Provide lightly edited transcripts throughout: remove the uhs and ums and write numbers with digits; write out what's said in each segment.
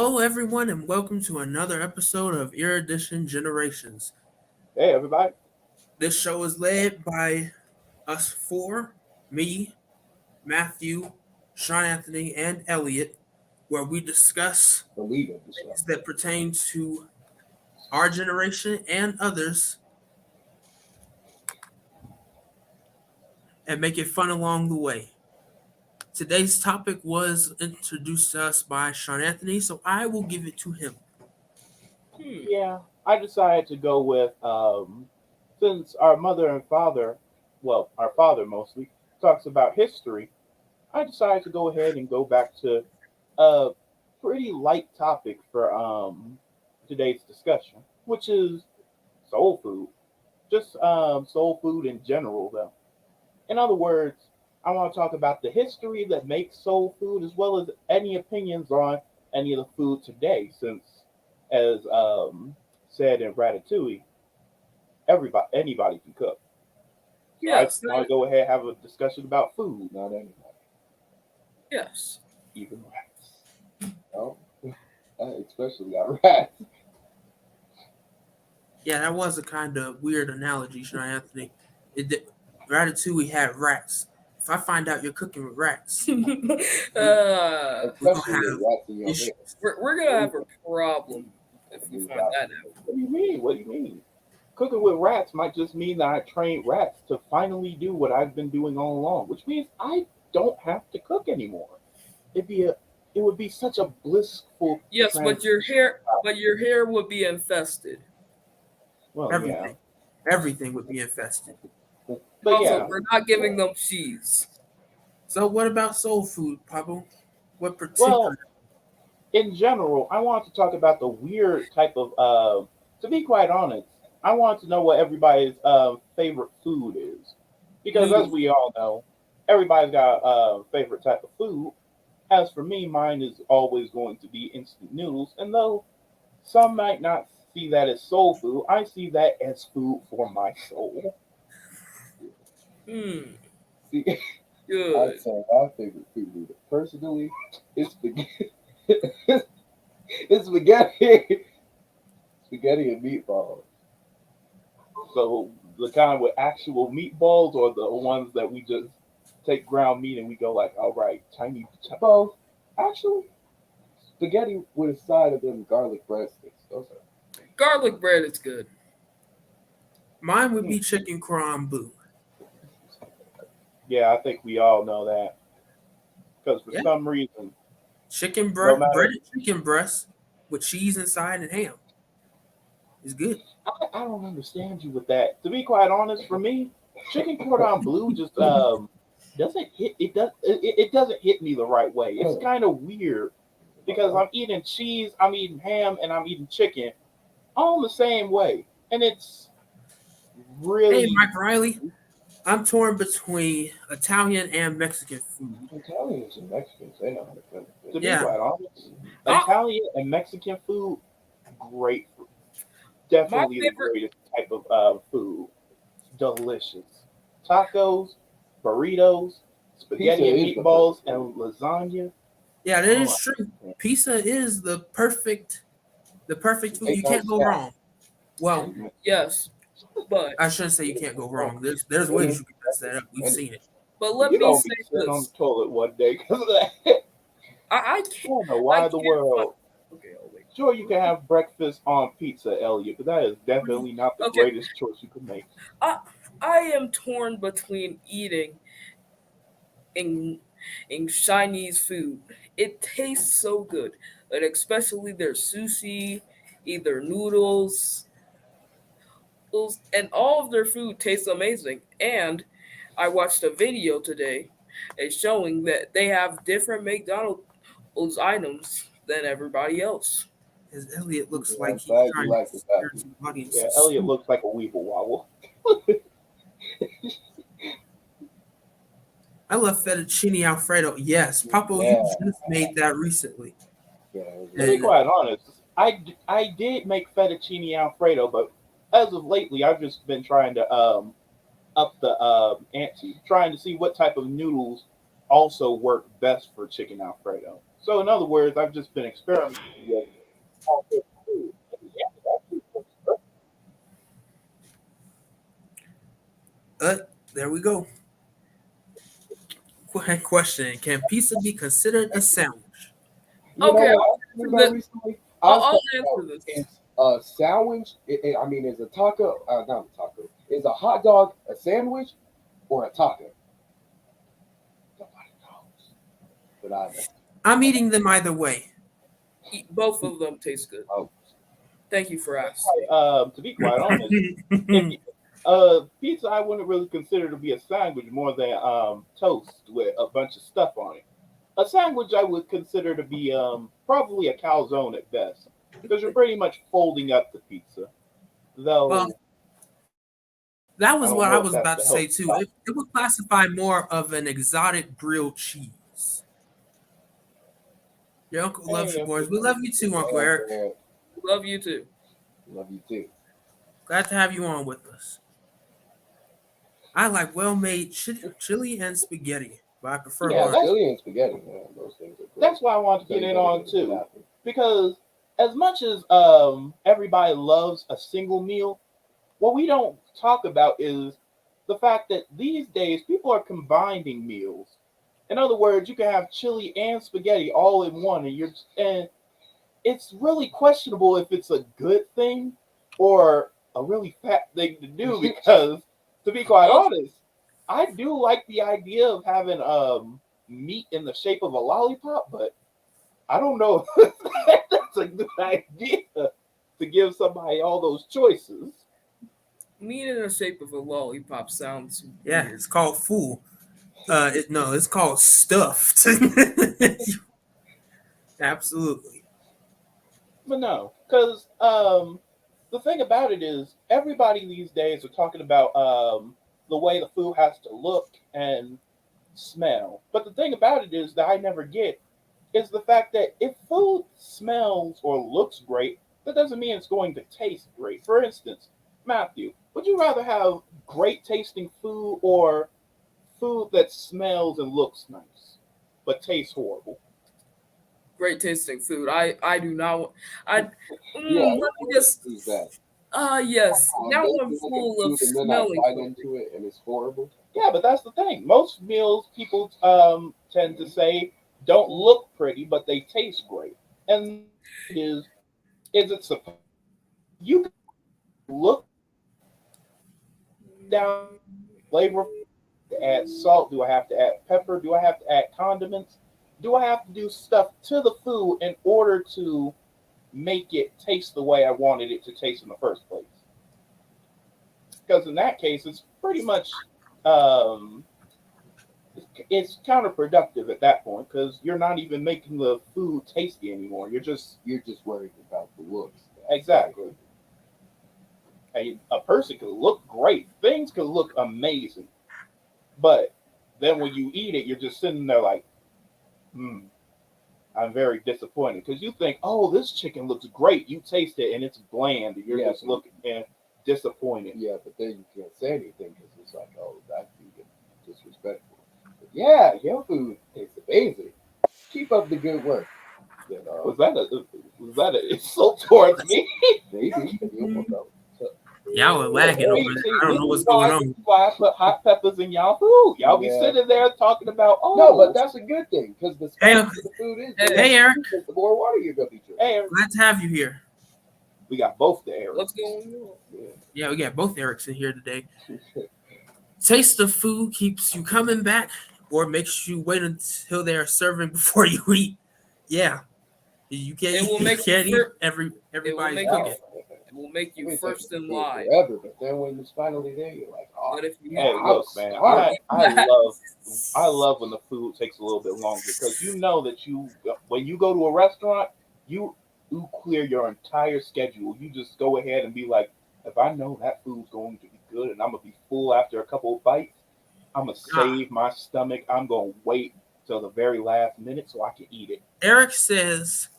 Hello, everyone, and welcome to another episode of Erudition Generations. Hey, everybody. This show is led by us four, me, Matthew, Sean Anthony, and Elliot, where we discuss The leader of the show. things that pertain to our generation and others and make it fun along the way. Today's topic was introduced to us by Sean Anthony, so I will give it to him. Yeah, I decided to go with since our mother and father, well, our father mostly talks about history. I decided to go ahead and go back to a pretty light topic for today's discussion, which is soul food. Just soul food in general, though. In other words, I want to talk about the history that makes soul food, as well as any opinions on any of the food today, since, as said in Ratatouille, anybody can cook. So I Yes, want to go ahead and have a discussion about food, not anybody, yes. even rats. Oh, especially our rats. Yeah, that was a kind of weird analogy, Sean Anthony. Ratatouille had rats. If I find out you're cooking with rats, uh, Especially with rats in your issues. head. we're gonna have a problem if we find that out. What do you mean? What do you mean? Cooking with rats might just mean that I trained rats to finally do what I've been doing all along, which means I don't have to cook anymore. It would be such a blissful. Yes, but your hair would be infested. Well, everything, everything would be infested. but Also, yeah, we're not giving them cheese. So, what about soul food, Pablo? What particular? well, in general, I want to talk about the weird type of. To be quite honest, I want to know what everybody's favorite food is, because as we all know, everybody's got a favorite type of food. As for me, mine is always going to be instant noodles, and though some might not see that as soul food, I see that as food for my soul. See, Good. I'd say my favorite food, personally, is spaghetti. It's spaghetti, spaghetti and meatballs. So the kind with actual meatballs, or the ones that we just take ground meat and we go like, all right, tiny. Both, actually, spaghetti with a side of them garlic breadsticks. Those are. Garlic bread is good. Mine would be chicken crumble. Yeah, I think we all know that because for Yeah. some reason, Chicken no matter. breaded chicken breast with cheese inside and ham is good. I don't understand you with that. To be quite honest, for me, chicken cordon bleu just doesn't hit. It doesn't hit me the right way. It's kind of weird because I'm eating cheese, I'm eating ham, and I'm eating chicken all the same way, and it's really. Hey, Mike Riley, I'm torn between Italian and Mexican food. Italians and Mexicans, they know how to cook. To be Yeah. quite honest, Ah. Italian and Mexican food, great food. My Definitely the favorite. greatest type of food. Delicious. Tacos, burritos, spaghetti and meatballs, and lasagna. Yeah, that is Oh, true. Pizza is the perfect food. You can't go wrong. Well, Yes, but I shouldn't say you can't go wrong. There's ways you can mess that up. We've seen it. let you me don't say be sitting on this. the toilet one day because of that. I I can't. don't know why I the can't world. Okay, I'll wait. Sure, you can have breakfast on pizza, Elliot, but that is definitely not the Okay. greatest choice you could make. I am torn between eating in Chinese food. It tastes so good, and especially their sushi, either noodles, and all of their food tastes amazing. And I watched a video today, it's showing that they have different McDonald's items than everybody else. As Elliot looks Yeah, I'm like he's glad you trying like to it, steer Matthew. to the audience. Yeah, Elliot looks like a weeble wobble. I love fettuccine alfredo. Yes, Papa, Yeah. you just made that recently. Yeah, to be quite honest, I did make fettuccine alfredo, but as of lately, I've just been trying to up the ante, trying to see what type of noodles also work best for chicken alfredo. So in other words, I've just been experimenting with all this food. And yeah, that food looks good. Uh, there we go. Question: Can pizza be considered a sandwich? You know Okay, what I was thinking about recently? I was I'll talking answer about this. is a sandwich. I mean, is a taco? Not a taco. Is a hot dog a sandwich or a taco? Nobody knows, but I know. I'm eating them either way. Both of them taste good. Oh, Thank you for asking. To be quite honest, if you, pizza I wouldn't really consider to be a sandwich more than toast with a bunch of stuff on it. A sandwich I would consider to be probably a calzone at best, because you're pretty much folding up the pizza. Well, Though that I was don't what I know if was that's about the to say healthy too. spot. It would classify more of an exotic grilled cheese. Your uncle loves Hey, you, boys. Uncle We love Eric. you too, Uncle yeah, Eric. man. Love you too. Love you too. Glad to have you on with us. I like well-made chili and spaghetti, but I prefer Yeah, Yeah, mine. chili and spaghetti, man. Those things are great. That's why I wanted to get in on too, Happen. because as much as everybody loves a single meal, what we don't talk about is the fact that these days people are combining meals. In other words, you can have chili and spaghetti all in one, and it's really questionable if it's a good thing or a really fat thing to do. Because, to be quite Oh, honest, I do like the idea of having meat in the shape of a lollipop, but I don't know if that's a good idea to give somebody all those choices. meat in the shape of a lollipop sounds Yeah, weird. it's called fool. No, it's called stuffed. Absolutely. But no, because the thing about it is, everybody these days are talking about the way the food has to look and smell. But the thing about it is that I never get is the fact that if food smells or looks great, that doesn't mean it's going to taste great. For instance, Matthew, would you rather have great tasting food or food that smells and looks nice but tastes horrible? Great tasting food. I do not. I Yeah, let me just. who's that? Yes. Now They I'm do look at full of food and then I smelling bite something. into it and it's horrible. Yeah, but that's the thing. Most meals people tend to say don't look pretty, but they taste great. And is it supposed you can look down flavor to add salt? Do I have to add pepper? Do I have to add condiments? Do I have to do stuff to the food in order to make it taste the way I wanted it to taste in the first place? Because in that case, it's pretty much um, it's counterproductive at that point because you're not even making the food tasty anymore. You're just worried about the looks. Exactly. A person could look great, things could look amazing, but then when you eat it, you're just sitting there like, hmm, I'm very disappointed because you think, oh, this chicken looks great. You taste it and it's bland, and you're Yeah, just looking and disappointed. Yeah, but then you can't say anything because it's like, oh, that vegan disrespectful. But yeah, your food tastes amazing. Keep up the good work. You know, Was that an insult towards me? maybe you will know. So, Y'all are yeah, lagging over See, there. see, I don't this know is what's going why on. I put hot peppers in y'all food. Y'all be yeah. sitting there talking about, No, but oh, that's a good thing because the Hey, spicier the food is, the Hey, less hey, Eric. because the more water you're gonna be drinking. hey, Glad to have you here. we got both the Erics. what's going on? Yeah, we got both Erics in here today. Taste of food keeps you coming back or makes you wait until they are serving before you eat. Yeah. You can't It will you make you can't eat it will everybody's make Yeah. you cooking. it will make I you mean, first in food line. forever, but then when it's finally there, you're like, oh, But if you Hey, I'm look, man, starving. I love when the food takes a little bit longer because you know that you when you go to a restaurant, you you clear your entire schedule. You just go ahead and be like, if I know that food's going to be good and I'm gonna be full after a couple of bites, I'm gonna Ah, save my stomach. I'm gonna wait till the very last minute so I can eat it. Eric says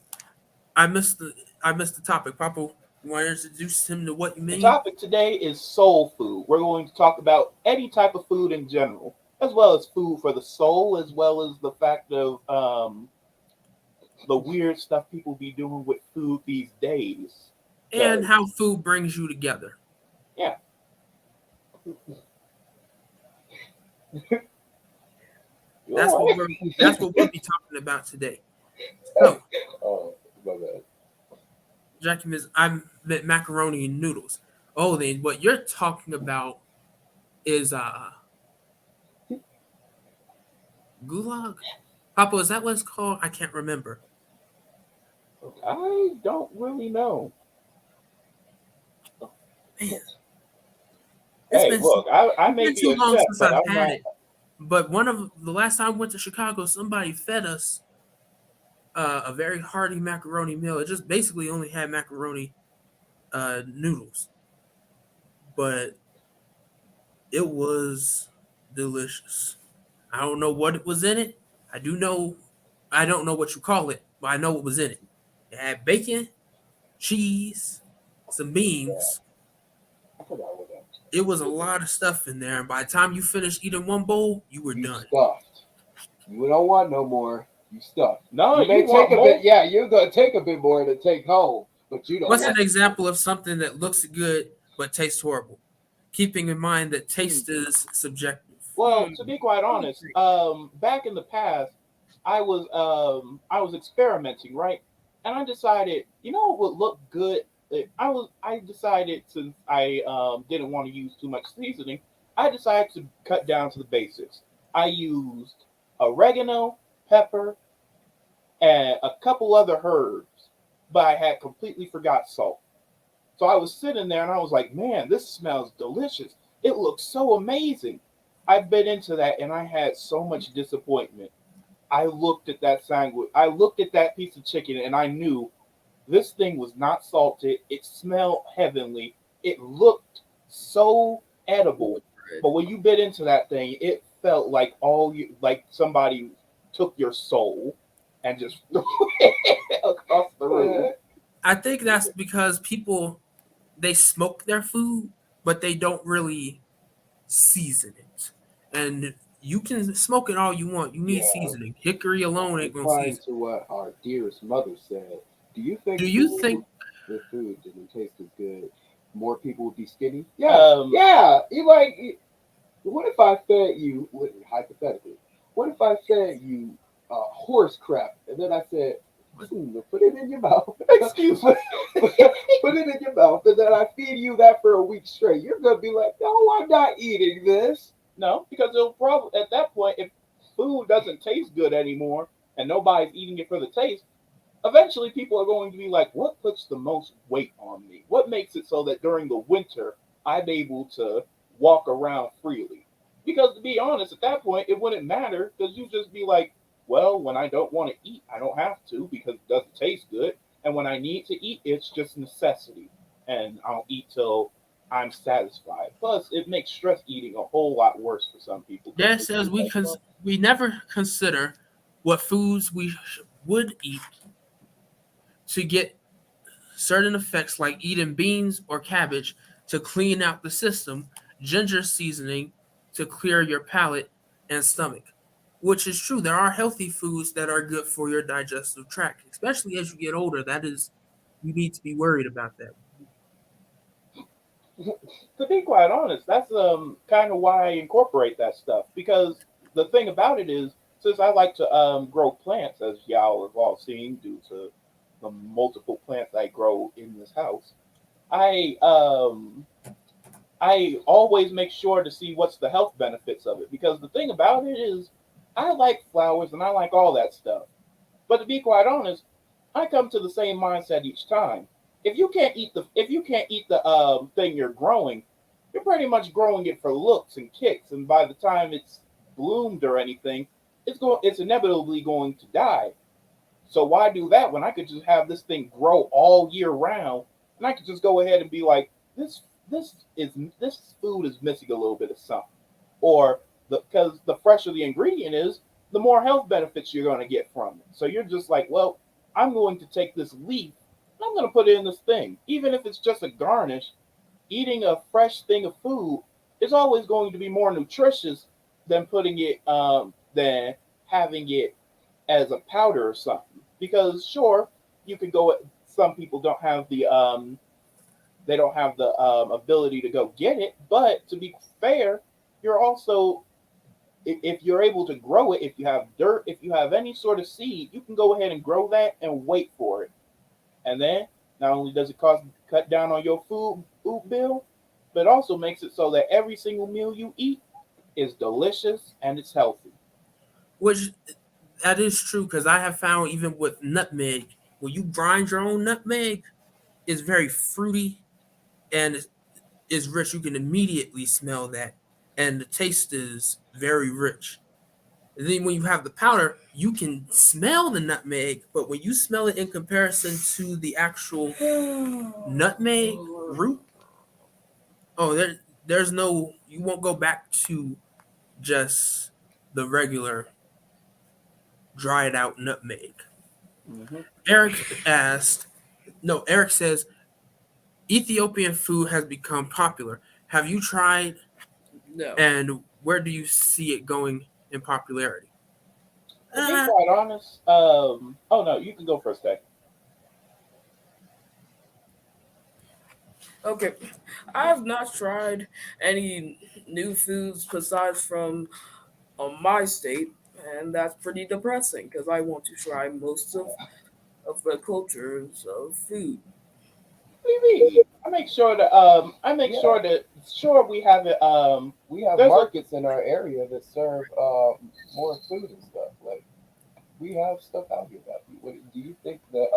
I missed the topic. Papa, you want to introduce him to what you The mean? topic today is soul food. We're going to talk about any type of food in general, as well as food for the soul, as well as the fact of the weird stuff people be doing with food these days. And how food brings you together. Yeah. That's what we'll be talking about today. So, Oh, my bad. Jackie, I meant macaroni and noodles. Oh, then what you're talking about is gulag. Papa, is that what it's called? I can't remember. I don't really know. Man, Hey, look, I it's may been be too a long chef, since but I've I'm had not. it. But one of the last time I went to Chicago, somebody fed us a very hearty macaroni meal. It just basically only had macaroni noodles, but it was delicious. I don't know what was in it. I don't know what you call it, but I know what was in it. It had bacon, cheese, some beans. I forgot what that. It was a lot of stuff in there, and by the time you finished eating one bowl, you were You done. stuffed. You don't want no more. You stuffed. No, you may you want take a more? bit. Yeah, you're gonna take a bit more to take home, but you don't. What's want an example of something that looks good but tastes horrible? Keeping in mind that taste is subjective. Well, to be quite honest, back in the past, I was experimenting, right? And I decided, what would look good. I decided, since I didn't want to use too much seasoning, I decided to cut down to the basics. I used oregano, pepper, and a couple other herbs, but I had completely forgot salt. So I was sitting there and I was like, man, this smells delicious. It looks so amazing. I bit into that and I had so much disappointment. I looked at that sandwich, I looked at that piece of chicken, and I knew this thing was not salted. It smelled heavenly. It looked so edible. But when you bit into that thing, it felt like like somebody took your soul and just threw it across the room. I think that's because people they smoke their food, but they don't really season it. And you can smoke it all you want. You need Yeah. seasoning. Hickory alone ain't gonna Replying season. to what our dearest mother said, do you think Do you think if food didn't taste as good, more people would be skinny? Yeah. You like, what if I fed you, hypothetically, what if I fed you horse crap and then I said, put it in your mouth. Excuse me. Put it in your mouth, and then I feed you that for a week straight. You're gonna be like, no, I'm not eating this. No, because it'll probably, at that point, if food doesn't taste good anymore and nobody's eating it for the taste, eventually people are going to be like, what puts the most weight on me? What makes it so that during the winter I'm able to walk around freely? Because to be honest, at that point it wouldn't matter, because you just be like, well, when I don't want to eat, I don't have to because it doesn't taste good. And when I need to eat, it's just necessity. And I'll eat till I'm satisfied. Plus, it makes stress eating a whole lot worse for some people. Dad says we never consider what foods we would eat to get certain effects like eating beans or cabbage to clean out the system, ginger seasoning to clear your palate and stomach. Which is true. There are healthy foods that are good for your digestive tract, especially as you get older. That is, you need to be worried about that. To be quite honest, that's kind of why I incorporate that stuff. Because the thing about it is, since I like to grow plants, as y'all have all seen, due to the multiple plants I grow in this house, I um I always make sure to see what's the health benefits of it. Because the thing about it is, I like flowers and I like all that stuff. But to be quite honest, I come to the same mindset each time. If you can't eat the thing you're growing, you're pretty much growing it for looks and kicks, and by the time it's bloomed or anything, it's inevitably going to die. So why do that when I could just have this thing grow all year round, and I could just go ahead and be like, this food is missing a little bit of something, or because the fresher the ingredient is, the more health benefits you're going to get from it. So you're just like, well, I'm going to take this leaf and I'm going to put it in this thing, even if it's just a garnish. Eating a fresh thing of food is always going to be more nutritious than putting it than having it as a powder or something. because sure, you could go. Some people don't have the ability to go get it. But to be fair, you're also if you're able to grow it, if you have dirt, if you have any sort of seed, you can go ahead and grow that and wait for it. And then not only does it cut down on your food bill, but also makes it so that every single meal you eat is delicious and it's healthy. Which that is true because I have found even with nutmeg, when you grind your own nutmeg, it's very fruity and is rich. You can immediately smell that, and the taste is very rich. And then when you have the powder, you can smell the nutmeg, but when you smell it in comparison to the actual nutmeg root, oh, there's no, you won't go back to just the regular dried out nutmeg. Hmm. Eric asked, no, Eric says Ethiopian food has become popular. Have you tried, No. and where do you see it going in popularity? To be quite honest, oh no, you can go first, Tay. Okay, I have not tried any new foods besides from my state, and that's pretty depressing because I want to try most of the cultures of food. What do you mean? I make sure that sure we have it. We have There's a markets in our area that serve more food and stuff. Like we have stuff out here. Do you think that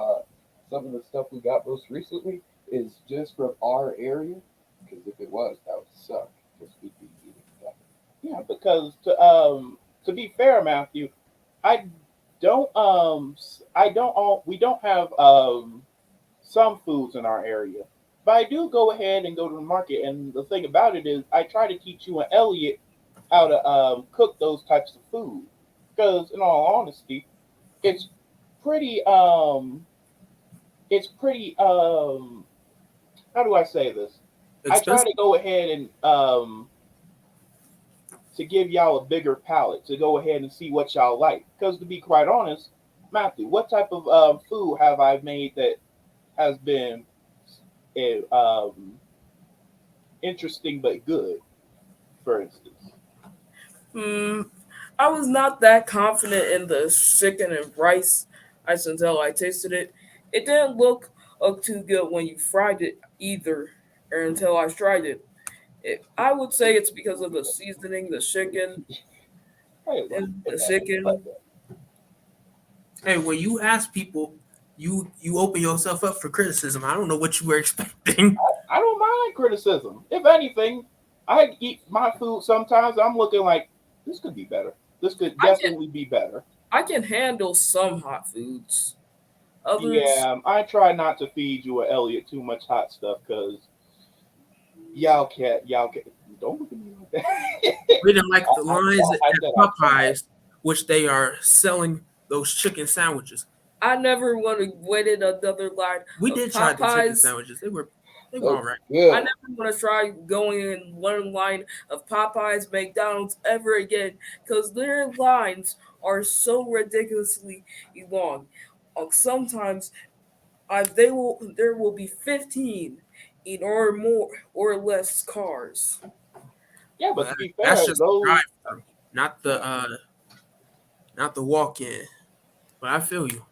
some of the stuff we got most recently is just from our area? Because if it was, that would suck. Because we'd be eating that. yeah, because to be fair, Matthew, I I don't we don't have some foods in our area. But I do go ahead and go to the market, and the thing about it is, I try to teach you and Elliot how to cook those types of food. Because, in all honesty, it's pretty it's pretty how do I say this? I try Expensive? to go ahead and to give y'all a bigger palate to go ahead and see what y'all like. Because to be quite honest, Matthew, what type of food have I made that has been um, interesting but good, for instance? Hmm, I was not that confident in the chicken and rice ice until I tasted it. It didn't look too good when you fried it either, or until I tried it. I would say it's because of the seasoning, the chicken, Hey, look and at the that. Look chicken. at that. Hey, when you ask people, you open yourself up for criticism. I don't know what you were expecting. I don't mind criticism. If anything, I eat my food sometimes. I'm looking like this could be better. This could I can definitely be better. I can handle some hot foods. Others, Yeah, I try not to feed you or Elliot too much hot stuff because y'all can't. Don't look at me like that. We didn't like the lines I at said I tried. Popeyes, which they are selling those chicken sandwiches. I never would have waited another line We of did try the chicken Popeyes. sandwiches. They were So all right. I good. never want to try going in one line of Popeyes, McDonald's ever again because their lines are so ridiculously long. Sometimes there will be 15 in or more or less cars. Yeah, but But to be that's fair, just the those drive-through, not yeah. the walk-in. But I feel you.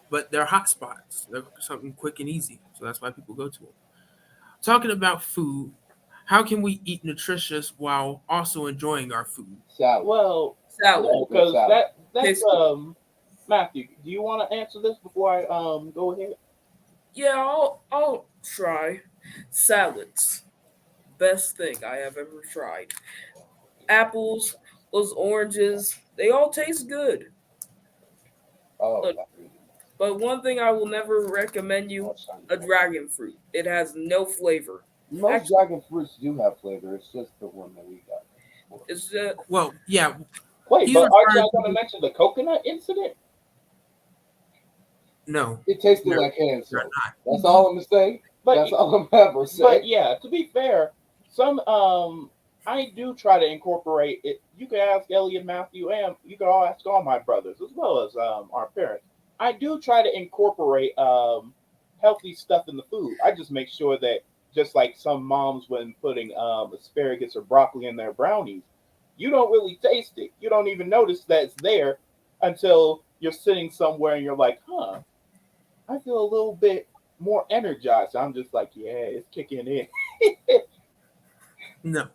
But they're hot spots. They're something quick and easy, so that's why people go to them. Talking about food, how can we eat nutritious while also enjoying our food? Salad. Well, Salad, yeah, Good because salad. that's tasty. Matthew. Do you want to answer this before I go ahead? Yeah, I'll try salads. Best thing I have ever tried. Apples, those oranges, they all taste good. Oh, But, but one thing I will never recommend you, a dragon fruit. It has no flavor. most Actually, dragon fruits do have flavor. It's just the one that we got. it's just Well, yeah, Wait, he's but aren't referring y'all going to to mention the coconut incident? no, It tasted they're, like hand they're soap. not. That's all I'm gonna say. But That's all I'm ever but say. yeah, to be fair, some I do try to incorporate it. You can ask Elliot, Matthew, and you can all ask all my brothers as well as our parents. I do try to incorporate healthy stuff in the food. I just make sure that just like some moms when putting asparagus or broccoli in their brownies, you don't really taste it. You don't even notice that it's there until you're sitting somewhere and you're like, huh, I feel a little bit more energized. I'm just like, yeah, it's kicking in. No,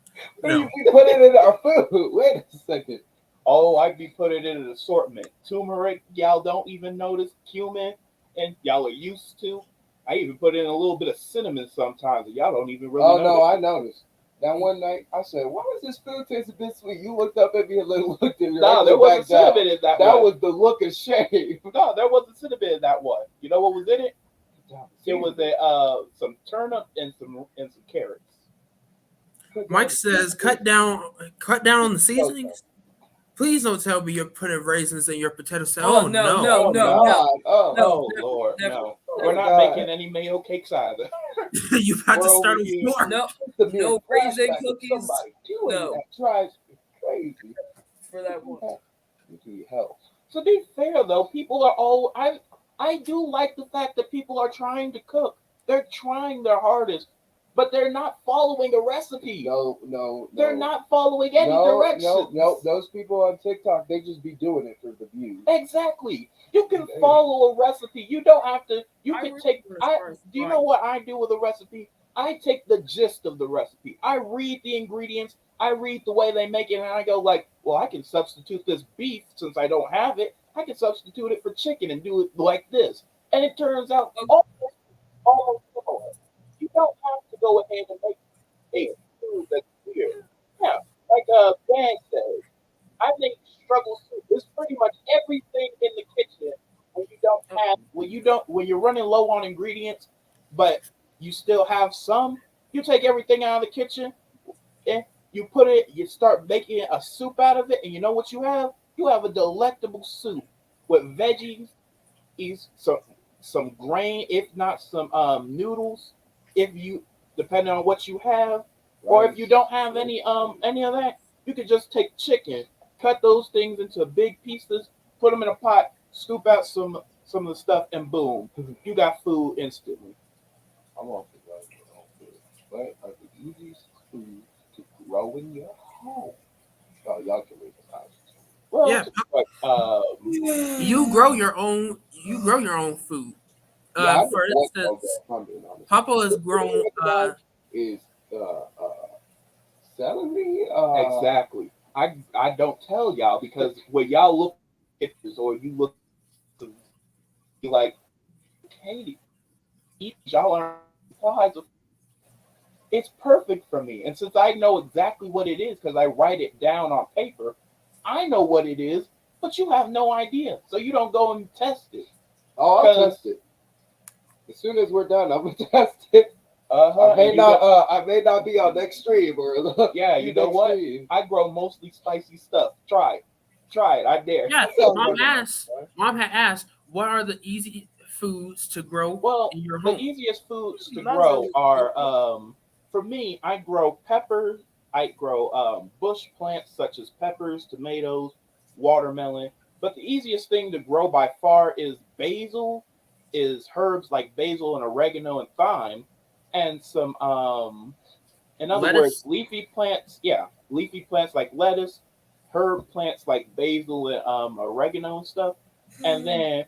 We no. put it in our food. Wait a second. Oh, I'd be putting it in an assortment. Turmeric, y'all don't even notice. Cumin, and y'all are used to. I even put in a little bit of cinnamon sometimes, and y'all don't even really Oh notice. no, I noticed. That one night, I said, "Why does this food taste a bit sweet?" You looked up at me and looked at me. No, there wasn't cinnamon in that That one. was the look of shame. No, there wasn't cinnamon in that one. You know what was in it? It was some turnip and some carrots. Mike says, cut down on the seasonings. Please don't tell me you're putting raisins in your potato salad. Oh, Oh no, no. no, no. God. Oh, Oh never, Lord, never. no. Oh, We're not God. making any mayo cakes either. You have to We're start over a here. store. No, It's the mere no raisin prospect of cookies. Somebody doing No. that drives me crazy. for that one. Into your health. To be fair though, people are all I do like the fact that people are trying to cook. They're trying their hardest, but they're not following a recipe. No. They're not following any directions. No. Those people on TikTok, they just be doing it for the views. Exactly. You can follow a recipe. You don't have to. You I can really take. was I first do you right. know what I do with a recipe? I take the gist of the recipe. I read the ingredients. I read the way they make it, and I go like, well, I can substitute this beef since I don't have it. I can substitute it for chicken and do it like this, and it turns out almost similar. You don't have to go ahead and make a food that's weird. Yeah, like Dan says, I think struggle soup is pretty much everything in the kitchen when you're running low on ingredients, but you still have some. You take everything out of the kitchen and you start making a soup out of it, and you know what you have? You have a delectable soup with veggies, is some grain, if not some noodles, if you depending on what you have, or if you don't have any of that, you could just take chicken, cut those things into big pieces, put them in a pot, scoop out some of the stuff, and boom, you got food instantly. I'm off the right food. What are the easiest foods to grow in your home? Oh, y'all can leave the house. Well, Yeah. like, You grow your own. You grow your own food. Yeah, I For just instance, honestly. Papa has grown. Is celery. exactly. I don't tell y'all because when y'all look at pictures or you look you like, Katie, y'all are supplies of it's perfect for me. And since I know exactly what it is because I write it down on paper, I know what it is, but you have no idea. So you don't go and test it. Oh, I'll test it. As soon as we're done, I'm gonna test it. I may not be on next stream or yeah, you know what? Stream. I grow mostly spicy stuff. Try it. I dare. Yeah, Mom had asked, what are the easy foods to grow Well, in your the home? easiest foods to grow are for me, I grow peppers. I grow bush plants such as peppers, tomatoes, watermelon. But the easiest thing to grow by far is basil, is herbs like basil and oregano and thyme, and some in other Lettuce. words, leafy plants. Yeah, leafy plants like lettuce, herb plants like basil and oregano and stuff, and then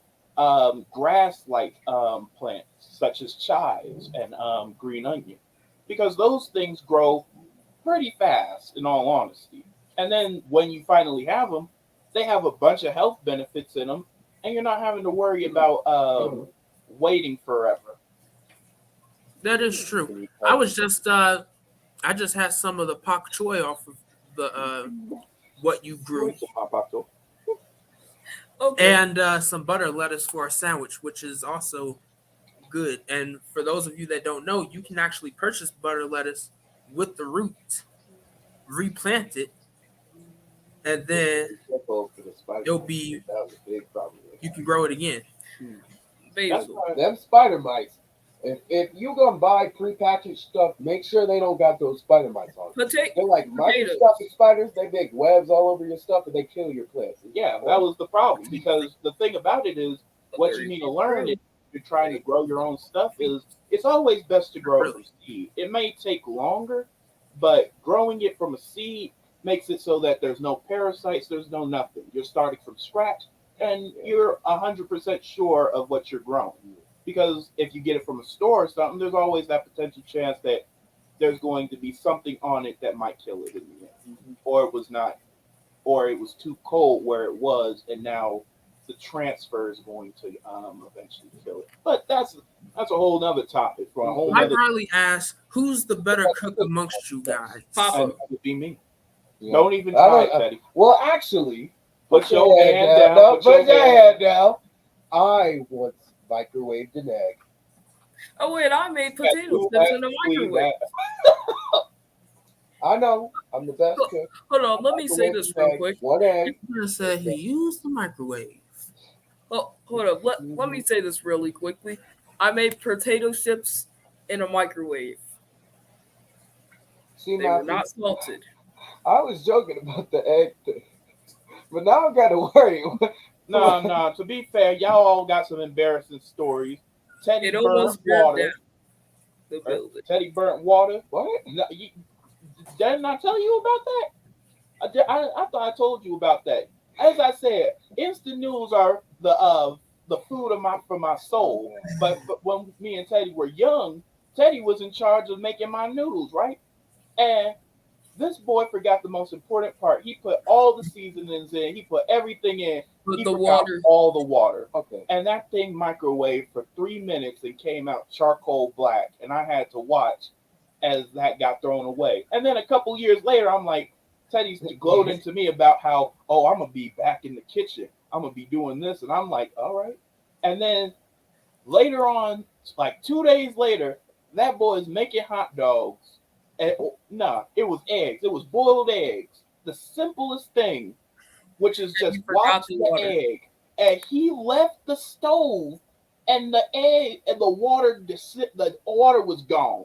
grass like plants such as chives and green onion, because those things grow pretty fast. In all honesty, and then when you finally have them, they have a bunch of health benefits in them, and you're not having to worry about waiting forever. That is true. I just had some of the pak choy off of the what you grew, Okay. and some butter lettuce for a sandwich, which is also good. And for those of you that don't know, you can actually purchase butter lettuce with the root, replant it, and then it'll be That was a big problem. you can grow it again. Basil. Them spider mites. If you gonna buy prepackaged stuff, make sure they don't got those spider mites on. They're like microscopic spiders. They make webs all over your stuff and they kill your plants. Yeah, that was the problem because the thing about it is what you need to learn is if you're trying to grow your own stuff is it's always best to grow it from seed. It may take longer, but growing it from a seed makes it so that there's no parasites, there's no nothing. You're starting from scratch, and you're 100% sure of what you're growing. Because if you get it from a store or something, there's always that potential chance that there's going to be something on it that might kill it in the end, or it was not, or it was too cold where it was, and now the transfer is going to eventually kill it. But that's a whole nother topic for a whole I other. probably ask, who's the better cook amongst you guys? Papa. And that would be me. Yeah. Don't even I try don't- it, Teddy. Well, actually, Put your hand down. No, Put your put your hand hand down. I once microwaved an egg. Oh wait, I made Yeah, potato do chips in that, the please, microwave. I know. I'm the best cook. Hold on, let me say Microwaved this an real egg, quick. one egg. I'm gonna say he used the microwave. Oh, hold up. Let me say this really quickly. I made potato chips in a microwave. See, They were Matthew, not salted. I was joking about the egg thing, but now I got to worry. No. To be fair, y'all all got some embarrassing stories. Teddy It burnt almost burned water. down the building. Teddy burnt water. What? No, didn't I tell you about that? I thought I told you about that. As I said, instant noodles are the food of for my soul. But when me and Teddy were young, Teddy was in charge of making my noodles, right? And this boy forgot the most important part. He put all the seasonings in. He put everything in. But He the forgot water. all the water. Okay. And that thing microwaved for 3 minutes and came out charcoal black. And I had to watch as that got thrown away. And then a couple years later, I'm like, Teddy's gloating to me about how, oh, I'm going to be back in the kitchen. I'm going to be doing this. And I'm like, all right. And then later on, like 2 days later, that boy is making hot dogs. And it was eggs. It was boiled eggs. The simplest thing, which is just You forgot watch the the water. egg. And he left the stove, and the egg and the water was gone.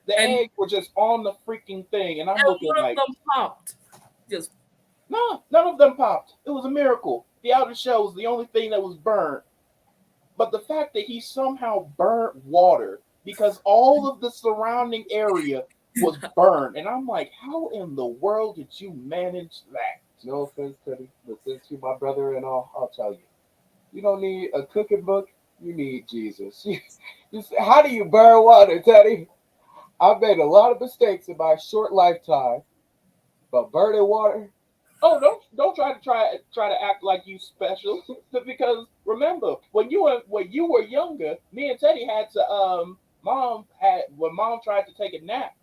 The And- eggs were just on the freaking thing, and I'm And looking one of like, them popped. Just no, none of them popped. It was a miracle. The outer shell was the only thing that was burnt. But the fact that he somehow burnt water because all of the surrounding area was burned, and I'm like, how in the world did you manage that? No offense, Teddy, but since you're my brother and all, I'll tell you. You don't need a cooking book. You need Jesus. How do you burn water, Teddy? I've made a lot of mistakes in my short lifetime, but burning water. Oh, don't try to act like you special, because remember when you were younger, me and Teddy had to when mom tried to take a nap,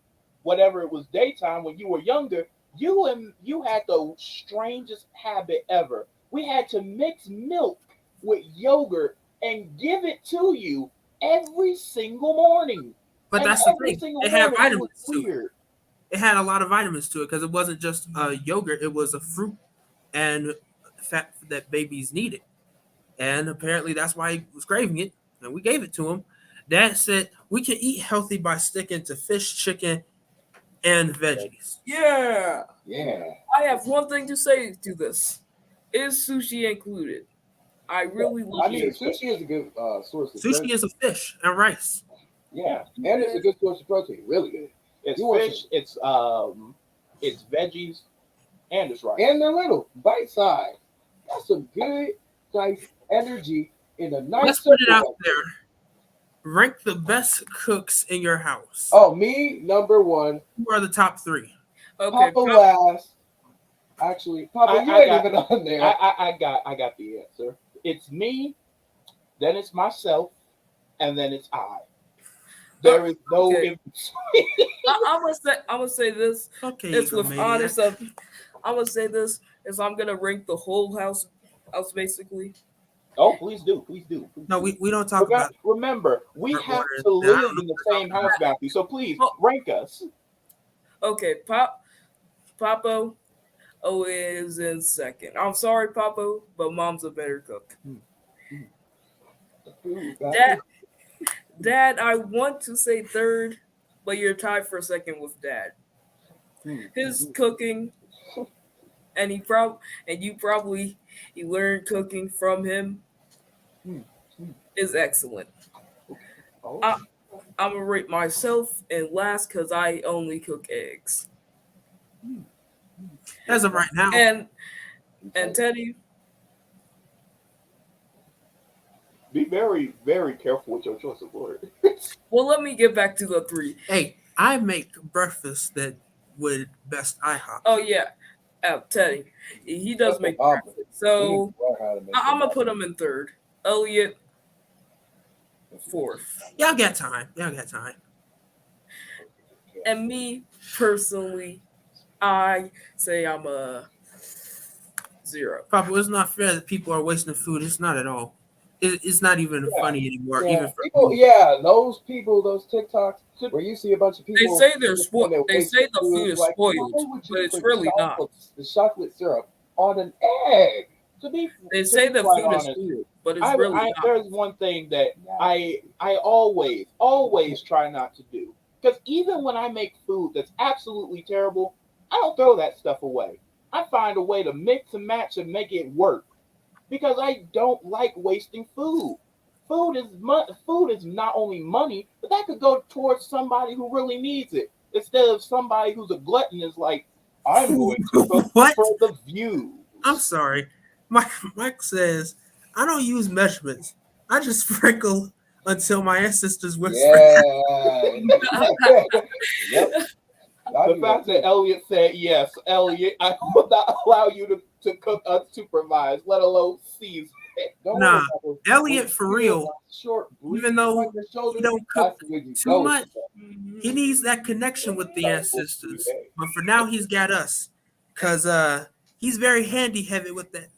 whatever it was daytime when you were younger, you had the strangest habit ever. We had to mix milk with yogurt and give it to you every single morning. But And that's the every thing. single It had morning, vitamins was too. weird. It had a lot of vitamins to it because it wasn't just yogurt. It was a fruit and fat that babies needed. And apparently that's why he was craving it. And we gave it to him. Dad said we can eat healthy by sticking to fish, chicken, and veggies. yeah. Yeah. I have one thing to say to this. Is sushi included? I really I love mean, it. sushi is a good source of Sushi protein. is a fish and rice. Yeah, and it's a good source of protein. Really good. It's You want fish, it's veggies, and it's rice. And they're little, bite size. That's some good, nice energy in a nice. Let's put it simple out way. there. Rank the best cooks in your house. Oh, me number one. Who are the top three? Okay, Papa last. Actually, Papa, you ain't even on there. I got the answer. It's me, then it's myself, and then it's I. There is no Okay. I'm gonna say this. Okay, It's with egomaniac. honest. I'm gonna say this is I'm gonna rank the whole house basically. Oh, please do. No, we don't talk about it. Remember, we Our have order. to I live don't know in the what same house, Matthew. So please rank us. Okay, Papo is in second. I'm sorry, Papo, but Mom's a better cook. Dad, I want to say third, but you're tied for second with Dad. His cooking, and you probably learned cooking from him. is excellent. Oh, I, I'm gonna rate myself in last because I only cook eggs. As of right now, And Teddy, be very, very careful with your choice of word. well, let me get back to the three. hey, I make breakfast that would best IHOP. Oh yeah, Teddy, he does That's make Obama. breakfast. We need So to learn how to make I'm gonna Obama. put him in third. Elliot fourth, Y'all got time. Y'all got time. and me personally, I say I'm a 0. Papa, it's not fair that people are wasting food. It's not at all. It's not even Yeah. funny anymore. Yeah, Even for people, me. yeah, those people, those TikToks where you see a bunch of They people. say they're when spoiled. They wasting say the food is like, spoiled, why would you but it's put really not. the chocolate syrup on an egg? They To say be the quite food is honest, spoiled, but it's really not. there's one thing that Yeah. I always try not to do, because even when I make food that's absolutely terrible, I don't throw that stuff away. I find a way to mix and match and make it work, because I don't like wasting food. Food is not only money, but that could go towards somebody who really needs it, instead of somebody who's a glutton is like, I'm going to cook What? for the views. I'm sorry. Mike says, I don't use measurements. I just sprinkle until my ancestors whisper. Yeah. Yep. I The do fact that too. Elliot said yes, Elliot, I will not allow you to cook unsupervised, let alone season. Don't Nah, worry about those. Elliot, When for you feel real, a short even breeze though on your shoulder, he don't that's cook when you too know much, it's he needs that connection with the ancestors. okay. But for now, he's got us. Because he's very handy heavy with that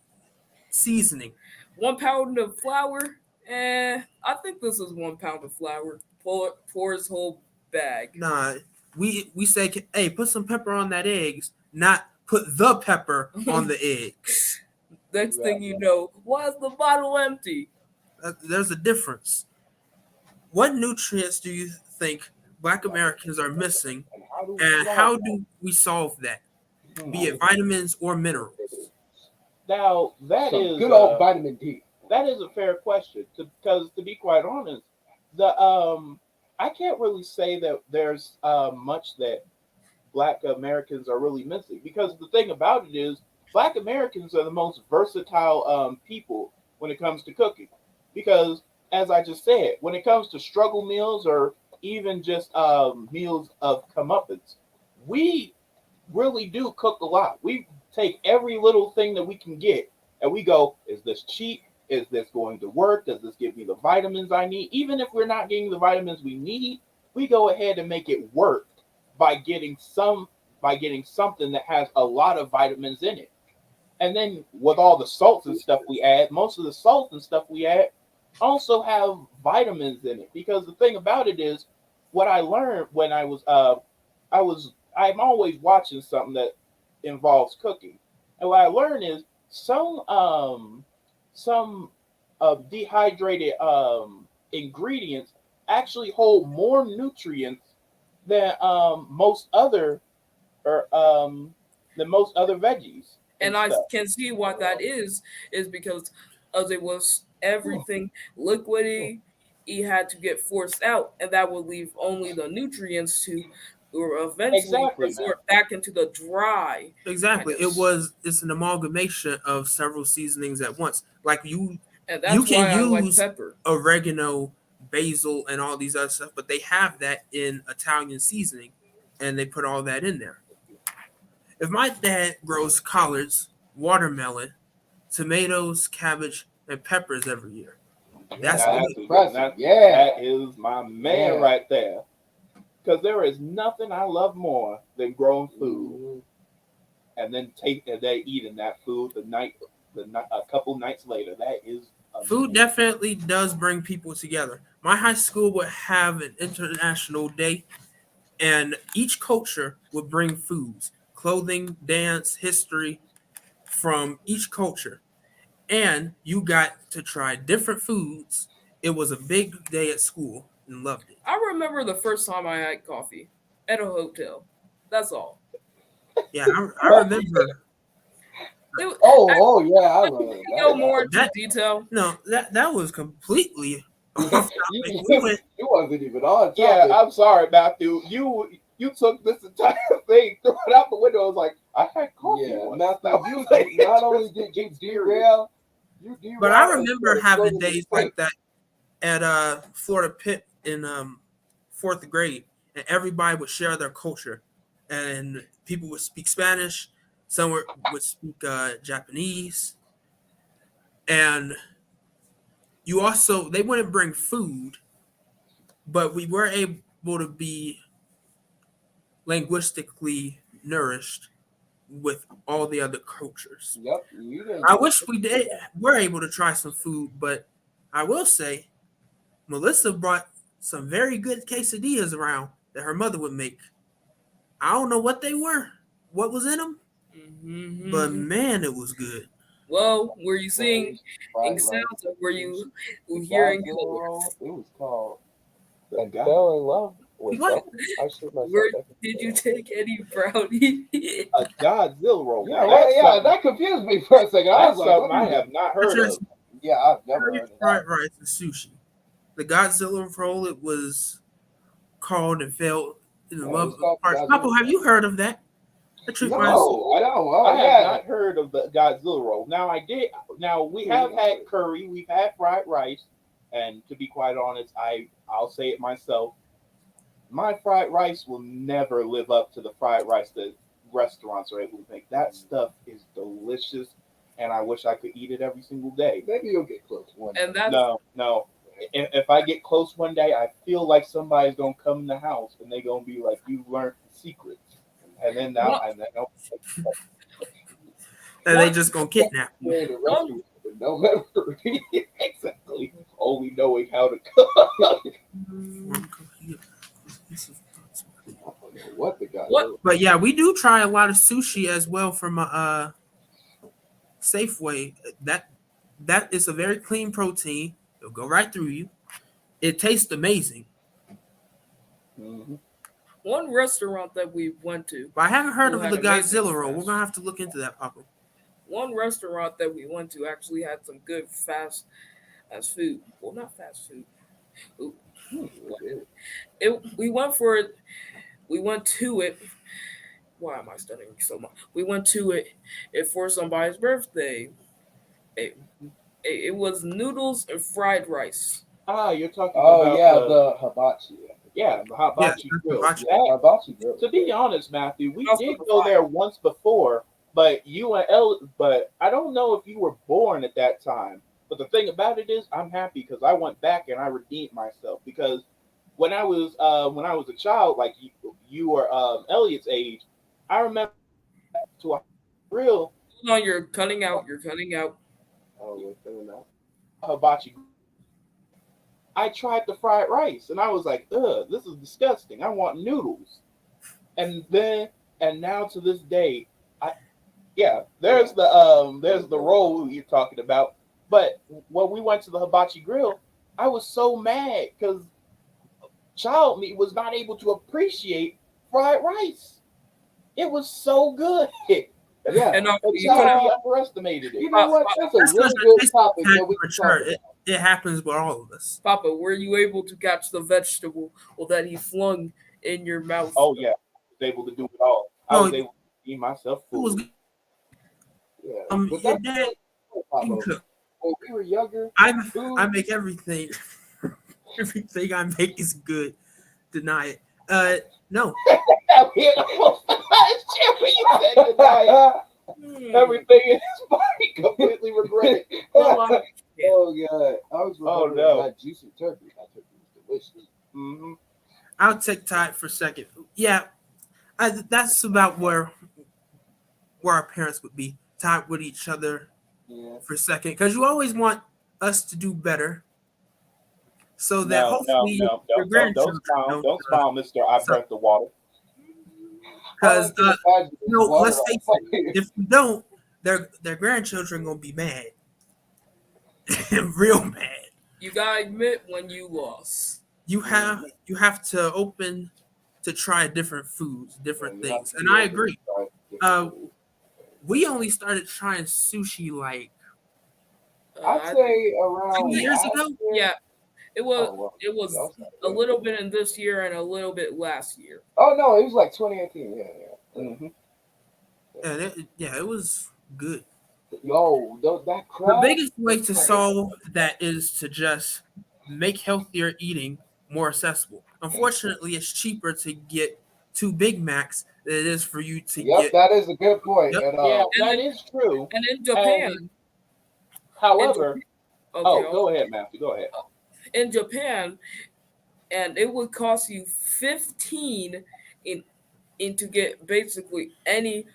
seasoning. 1 pound of flour. I think this is 1 pound of flour. Pour his whole bag. Nah, we say, hey, put some pepper on that eggs, not put the pepper on the eggs. Next thing you know, why is the bottle empty? There's a difference. What nutrients do you think Black Americans are missing, And how do we and solve how that? do we solve that? Hmm. Be it vitamins or minerals. Now Some good old vitamin D. that is a fair question, because to be quite honest, the I can't really say that there's much that Black Americans are really missing, because the thing about it is Black Americans are the most versatile people when it comes to cooking, because as I just said, when it comes to struggle meals or even just meals of comeuppance, we really do cook a lot. We take every little thing that we can get and we go, is this cheap? Is this going to work? Does this give me the vitamins I need? Even if we're not getting the vitamins we need, we go ahead and make it work by getting something that has a lot of vitamins in it. And then with all the salts and stuff we add, most of the salts and stuff we add also have vitamins in it. Because the thing about it is, what I learned when I'm always watching something that involves cooking, and what I learned is some dehydrated ingredients actually hold more nutrients than or most other veggies and And I stuff. can see why that is because as it was everything liquidy, he had to get forced out, and that would leave only the nutrients to or eventually Exactly, man. resort back into the dry. Exactly. Kind of. It's an amalgamation of several seasonings at once. Like And you that's can why I like use pepper. oregano, basil, and all these other stuff, but they have that in Italian seasoning, and they put all that in there. If my dad grows collards, watermelon, tomatoes, cabbage, and peppers every year, that's Now, good. that's impressive. that is my man Yeah. right there. Because there is nothing I love more than growing food and then eating that food a couple nights later. That is Food amazing. definitely does bring people together. My high school would have an international day, and each culture would bring foods, clothing, dance, history from each culture. And you got to try different foods. It was a big day at school and loved it. I remember the first time I had coffee at a hotel. That's all. Yeah, I remember. Oh yeah, I love You it. go more into That- detail. No, that was completely off you, topic. We went, you wasn't even on topic. Yeah, I'm sorry, Matthew. You took this entire thing, threw it out the window. I was like, I had coffee. Yeah, once. Matthew, That you was like not only did you derail, but I and remember started having throwing days the like that at Florida Pitt in fourth grade, and everybody would share their culture, and people would speak Spanish, some would speak Japanese, and you also they wouldn't bring food, but we were able to be linguistically nourished with all the other cultures. Yep, you didn't. I wish we did were able to try some food, but I will say Melissa brought some very good quesadillas around that her mother would make. I don't know what they were, what was in them, but man, it was good. Well, were you seeing Fried sounds rice. or were you The hearing Godzilla colors? roll, it was called The guy. Fell in Love with What? Something. I shoot myself. Where did you take any brownie? A Godzilla roll. Yeah, Now, well, that's yeah, something- that confused me for a second. I That's was like, something what I is have not heard Just of. Yeah, I've never heard of that. fried rice and sushi. The Godzilla roll, it was called and felt in the Yeah, it love was called parts. Godzilla Papa, have roll. you heard of that? I treat No, myself. I don't. Oh, I have yeah. not heard of the Godzilla roll. Now I did. Now we have had curry, we've had fried rice, and to be quite honest, I'll say it myself. My fried rice will never live up to the fried rice that restaurants are able to make. That stuff is delicious, and I wish I could eat it every single day. Maybe you'll get close one. And that's No. If I get close one day, I feel like somebody's gonna come in the house and they're gonna be like, "You learned the secret," and then And they just gonna kidnap you. Yeah, the restaurant with no memory. exactly. Only knowing how to cook. I don't know what the guy. What? But yeah, we do try a lot of sushi as well from Safeway. That is a very clean protein. It'll go right through you. It tastes amazing. Mhm. one restaurant that we went to. But I haven't heard Who of had the amazing Godzilla roll. fast. We're gonna have to look into that, Papa. One restaurant that we went to actually had some good fast as food. Well, not fast food. We went for it. We went to it. Why am I studying so much? We went to it for somebody's birthday. It was noodles and fried rice. Ah, you're talking Oh about yeah, the hibachi. the hibachi Yeah, grill. hibachi. That- Hibachi grill. to be honest, Matthew, we Also did the go fire. there once before, but but I don't know if you were born at that time. But the thing about it is, I'm happy because I went back and I redeemed myself. Because when I was a child, like you were Elliot's age, I remember to a grill Hold on, you're cutting out. You're cutting out. Oh, we're filling out. hibachi. I tried the fried rice and I was like, ugh, this is disgusting. I want noodles. And now to this day, there's the roll you're talking about. But when we went to the hibachi grill, I was so mad because child me was not able to appreciate fried rice. It was so good. Yeah. And The you could child have, me underestimated You it. know what? That's a That's really because good it's topic time that we to can mature. talk about. It happens with all of us. Papa, were you able to catch the vegetable that he flung in your mouth? Oh yeah, I was able to do it all. I No, was able to eat myself It was food. Yeah. your But that's dad Papa. can cook. When we were younger, I make everything. Everything I make is good. Deny it. No. Everything in his body completely regret it. Well, I- Oh god, I was remembering no. that juicy turkey. That turkey was delicious. Mm-hmm. I'll take Todd for a second. Yeah, that's about where our parents would be. Tied with each other Yeah. for a second, because you always want us to do better, so that hopefully your Don't grandchildren smile, don't smile, Mister. I burnt the water. Because I like to imagine this no, water let's face on it, fire. if we don't, their grandchildren gonna be mad, real mad. You gotta admit when you lost. You have to open to try different foods, different You have things, to and be I able to agree. try different Uh, foods. we only started trying sushi like I'd say two around years last ago. year. yeah, it was Oh, well, it was y'all started a way little before. bit in this year and a little bit last year. Oh no, it was like 2018. Yeah. Mm-hmm. Yeah, it was good. Yo, that The crab. biggest way to solve that is to just make healthier eating more accessible. Unfortunately, it's cheaper to get two Big Macs than it is for you to Yep, get. that is a good point. Yep. And Yeah, And that then is true. and in And Japan, in however, Japan, okay, oh, go ahead, Matthew. Go ahead. in Japan, and it would cost you 15 in to get basically any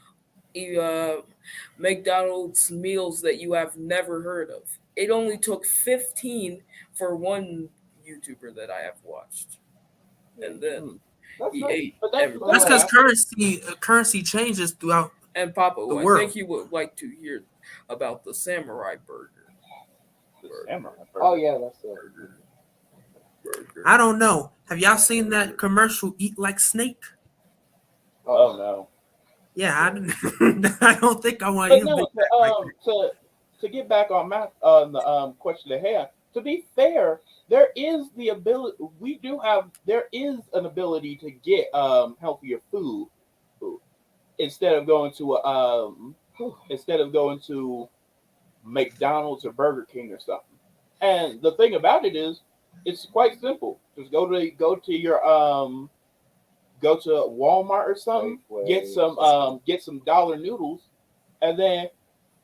uh, McDonald's meals that you have never heard of. It only took 15 for one YouTuber that I have watched, and then that's he nice. ate But that's the everything. That's thing, because Matthew. currency changes throughout And Papa, the I world. think you would like to hear about the samurai burger. The samurai Oh burger. yeah, that's Burger. I don't know. Have y'all seen that commercial "Eat Like Snake"? Oh no. Yeah, I don't think I want to But use no, Big Mac like that. to get back on Matt on the question at hand. To be fair, there is the ability. We do have. There is an ability to get healthier food instead of going to McDonald's or Burger King or something. And the thing about it is, it's quite simple. Just go to Walmart or something, get some dollar noodles, and then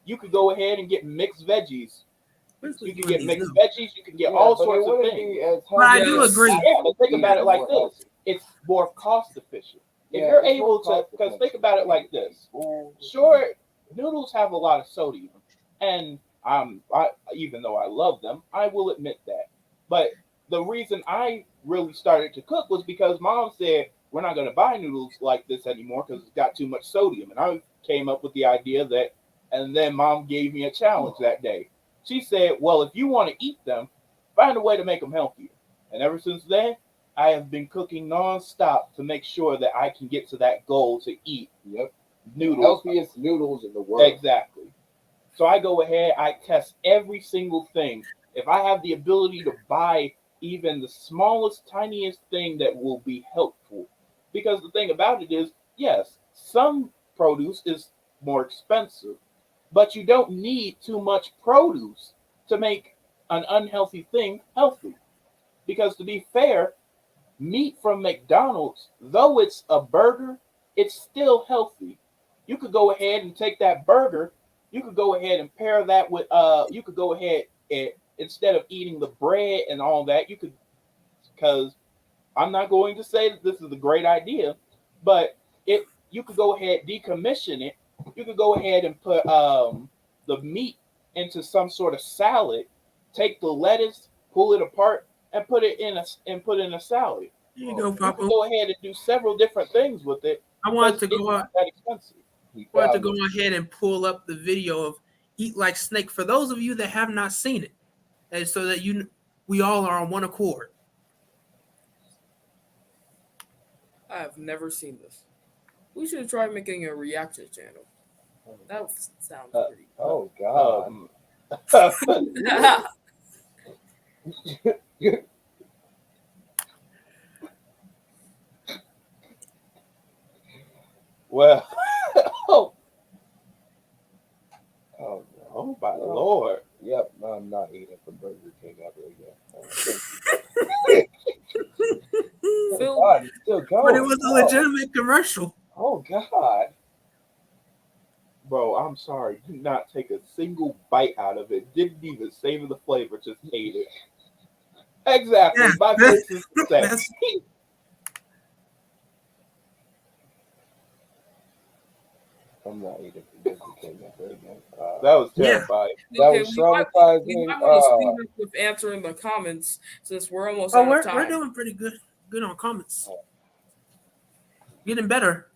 you could go ahead and get mixed veggies. Where's You the can get these mixed noodles? veggies. You can get all but sorts it of wouldn't things. be as But I healthy do as agree. Yeah, but think eating about it like more this: healthy. it's more cost efficient. If Yeah, you're it's more able to, cost because think efficient. about it like this: Ooh. sure, noodles have a lot of sodium, and even though I love them, I will admit that. But the reason I really started to cook was because Mom said we're not going to buy noodles like this anymore because it's got too much sodium, and I came up with the idea that, and then Mom gave me a challenge that day. She said, "Well, if you want to eat them, find a way to make them healthier." And ever since then, I have been cooking nonstop to make sure that I can get to that goal to eat Yep. noodles. Healthiest noodles in the world. Exactly. So I go ahead, I test every single thing. If I have the ability to buy even the smallest, tiniest thing that will be helpful. Because the thing about it is, yes, some produce is more expensive, but you don't need too much produce to make an unhealthy thing healthy. Because to be fair, meat from McDonald's, though it's a burger, it's still healthy. You could go ahead and take that burger, you could go ahead and pair that with you could go ahead and instead of eating the bread and all that, you could, because I'm not going to say that this is a great idea, but if you could go ahead decommission it, you could go ahead and put the meat into some sort of salad, take the lettuce, pull it apart, and put it in a salad. Here you go, You Papa. can go ahead and do several different things with it I wanted because to it's go not that expensive. ahead and pull up the video of "Eat Like Snake" for those of you that have not seen it, and so that we all are on one accord. I have never seen this. We should try making a reaction channel. That sounds pretty Oh God. Well, oh, Oh no. oh my lord. Yep, I'm not eating from Burger King ever again. Phil, God, it's still going. But it was a legitimate commercial. Oh God. Bro, I'm sorry. Did not take a single bite out of it. Didn't even savor the flavor. Just ate it. Exactly. Yeah, My face is the same. that's- I'm not eating from Burger King ever again. That was Yeah. terrifying. That okay, was we might traumatizing. want to speed up with answering the comments since we're almost Oh, out we're of time. we're doing pretty good on comments. Getting better,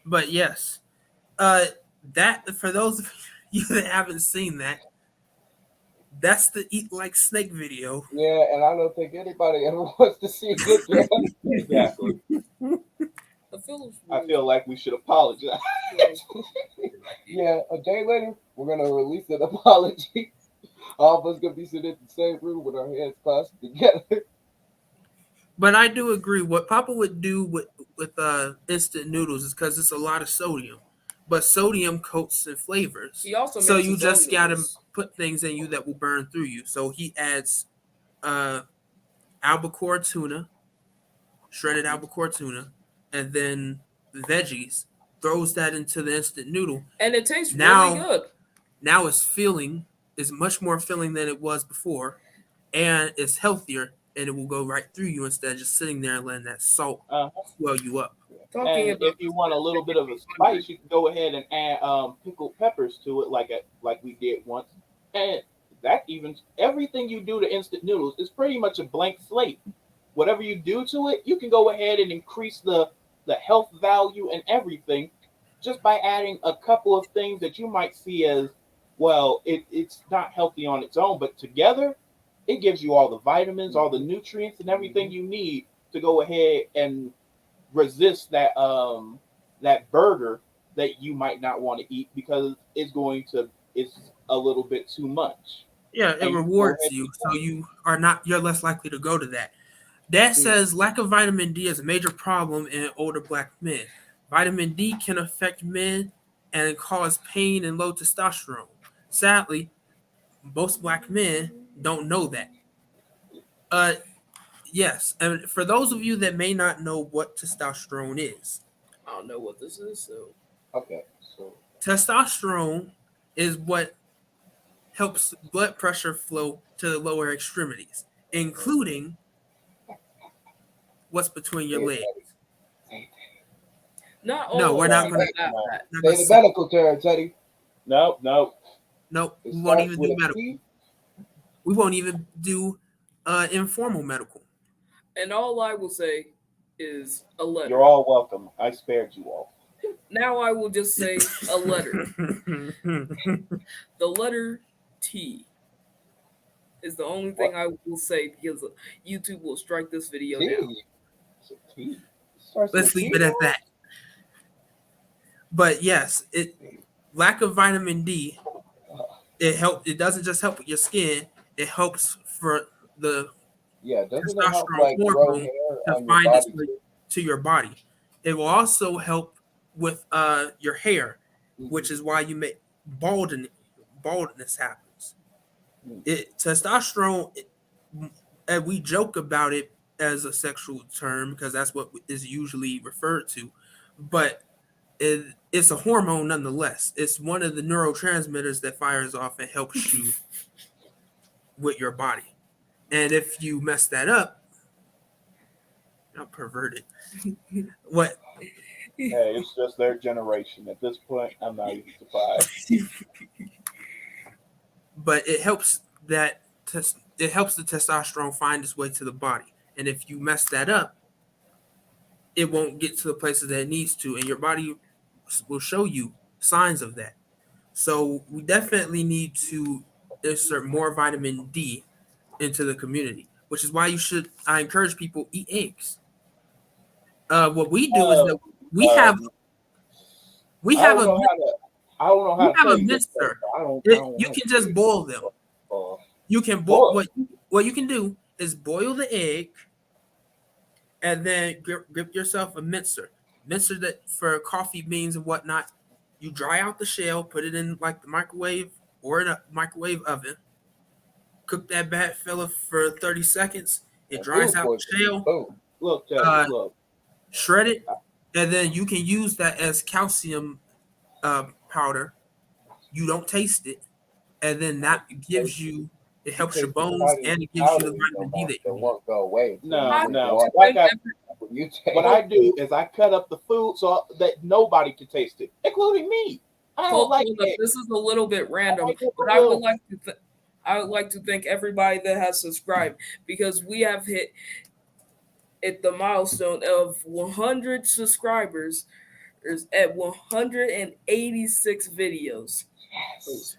but yes, that for those of you that haven't seen that, that's the "Eat Like Snake" video. Yeah, and I don't think anybody ever wants to see it again. Exactly. The Phillips I feel like we should apologize. Yeah, a day later, we're gonna release an apology. All of us gonna be sitting in the same room with our hands clasped together. But I do agree. What Papa would do with instant noodles is because it's a lot of sodium, but sodium coats and flavors. He also So makes you his own just gotta noodles. put things in you that will burn through you. So he adds uh, albacore tuna, shredded albacore tuna, and then veggies. Throws that into the instant noodle. And it tastes really Now, good. now it's filling is much more filling than it was before, and it's healthier, and it will go right through you instead of just sitting there and letting that salt Uh, swell you up. Talking and about if you want a little bit of a spice, you can go ahead and add pickled peppers to it, like we did once. And that even everything you do to instant noodles is pretty much a blank slate. Whatever you do to it, you can go ahead and increase the health value and everything just by adding a couple of things that you might see as well. It's not healthy on its own, but together, it gives you all the vitamins, all the nutrients, and everything you need to go ahead and resist that burger that you might not want to eat because it's a little bit too much. Yeah, it And you can go rewards ahead you, so you're less likely to go to that. Dad says lack of vitamin D is a major problem in older black men. Vitamin D can affect men and cause pain and low testosterone. Sadly, most black men don't know that. Uh, yes, and for those of you that may not know what testosterone is, I don't know what this is, so Okay, so testosterone is what helps blood pressure flow to the lower extremities, including what's between your say it, legs. Teddy. Say it. not No, all we're of not them gonna. have No, that. Not gonna Say the say, medical term, Teddy. no. nope, It we won't starts even with do a medical. T. We won't even do informal medical. And all I will say is a letter. You're all welcome. I spared you all. Now I will just say a letter. The letter T is the only thing I will say because YouTube will strike this video down. T. It's a T. It starts Let's with leave T. it at that. But yes, it lack of vitamin D. It help. It doesn't just help with your skin. It helps for the Yeah, doesn't it help testosterone like grow hormone hair to on your find its body way too? to your body. It will also help with your hair, which Mhm. is why you make baldness happens. Mhm. Testosterone, and we joke about it as a sexual term because that's what is usually referred to, but it's a hormone nonetheless. It's one of the neurotransmitters that fires off and helps you with your body. And if you mess that up, you're perverted. What? Hey, it's just their generation. At this point, I'm not even surprised. But it helps that it helps the testosterone find its way to the body. And if you mess that up, it won't get to the places that it needs to, and your body will show you signs of that. So we definitely need to insert more vitamin D into the community, which is why I encourage people eat eggs. What we do is Um, that we have um, we I have don't a know how to. I don't know we how to have tell a you this. mincer. I don't. You Want can to just boil them. You can boil boy. what you can do is boil the egg and then grip yourself a mincer. Mincer that for coffee beans and whatnot. You dry out the shell, put it in like the microwave or in a microwave oven. Cook that bad fella for 30 seconds. It And dries food out the poisoning. shell. Boom. Look, Teddy. Uh, Look. Shred it, and then you can use that as calcium powder. You don't taste it, and then If that you gives taste it, you. It if you helps your taste the bones powder, and it gives you powder the in your vitamin D mouth, that you it need. won't go away until you No, drink the no. water. Like When you take what I do is I cut up the food so that nobody can taste it, including me. I don't like Hold up, it. this is a little bit random, like it but I would real. like to I would like to thank everybody that has subscribed because we have hit the milestone of 100 subscribers at 186 videos. yes.